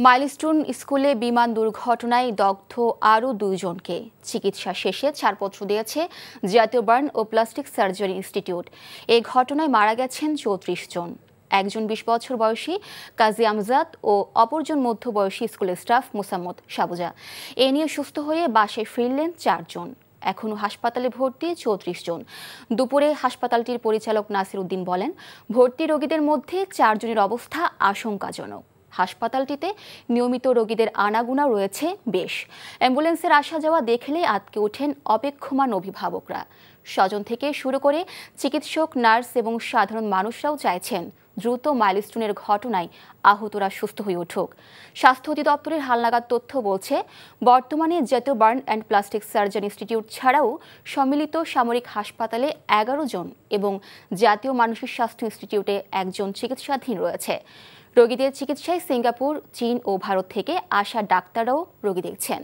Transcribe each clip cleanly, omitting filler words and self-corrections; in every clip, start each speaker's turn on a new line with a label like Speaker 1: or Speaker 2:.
Speaker 1: Milestone স্কুলে বিমান দুর্ঘটনায় দগ্ধ আরও 2 জনকে চিকিৎসা শেষে ছাড়পত্র দিয়েছে জাতীয় বার্ন ও প্লাস্টিক সার্জারি ইনস্টিটিউট। এই ঘটনায় মারা গেছেন 34 জন। একজন 20 বছর বয়সী কাজী আমজাদ ও অপরজন মধ্যবয়সী স্কুলের স্টাফ মোসাম্মদ সাবুজা। এ নিয়ে সুস্থ হয়ে বাসায় ফিরলেন 4 জন। এখনও হাসপাতালে ভর্তি 34 জন। দুপুরে হাসপাতালটির পরিচালক নাসির উদ্দিন বলেন, ভর্তি রোগীদের মধ্যে 4 জনের অবস্থা আশঙ্কাজনক। হাসপাতালটিতে নিয়মিত রোগীদের আনাগোনা রয়েছে বেশ। অ্যাম্বুলেন্সের আসা যাওয়া দেখলে আটকে ওঠেন অপেক্ষমান অভিভাবকরা। স্বজন থেকে শুরু করে চিকিৎসক, নার্স এবং সাধারণ মানুষরাও চাইছেন দ্রুত মাইলস্টোনের ঘটনায় আহতরা সুস্থ হয়ে উঠুক। স্বাস্থ্য অধিদপ্তরের হালনাগাদ তথ্য বলছে, বর্তমানে জাতীয় burn and plastic surgery institute ছাড়াও সম্মিলিত সামরিক হাসপাতালে 11 জন এবং জাতীয় মানসিক স্বাস্থ্য ইনস্টিটিউটে 1 জন চিকিৎসাধীন রয়েছে। রোগীদের চিকিৎসায় সিঙ্গাপুর, চীন ও ভারত থেকে আসা ডাক্তাররাও রোগী দেখছেন।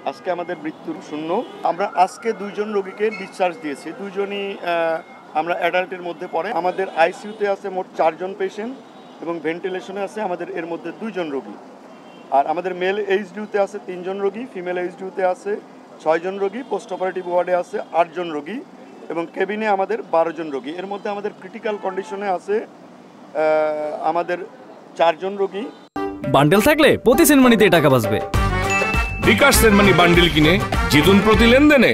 Speaker 2: আজকে আমাদের মৃত্যুর শূন্য। আমরা আজকে 2 জন রোগীকে ডিসচার্জ দিয়েছি। 2 জনই আমরা অ্যাডাল্টের মধ্যে পড়ে। আমাদের আইসিইউতে আছে মোট 4 জন পেশেন্ট এবং ভেন্টিলেশনে আছে আমাদের এর মধ্যে 2 জন রোগী। আর আমাদের মেল এইচডিউতে আছে 3 জন রোগী, ফিমেল এইচডিউতে আছে 6 জন রোগী, পোস্ট অপারেটিভ ওয়ার্ডে আছে 8 জন রোগী এবং কেবিনে আমাদের 12 জন রোগী। এর মধ্যে আমাদের ক্রিটিক্যাল কন্ডিশনে আছে আমাদের 4 জন রোগী।
Speaker 3: বান্ডেল থাকলে প্রতি সেনমানিতে টাকা বাঁচবে।
Speaker 4: বিকাশ সেনমানি বান্ডেল কিনে জিতুন প্রতি লেনদেনে।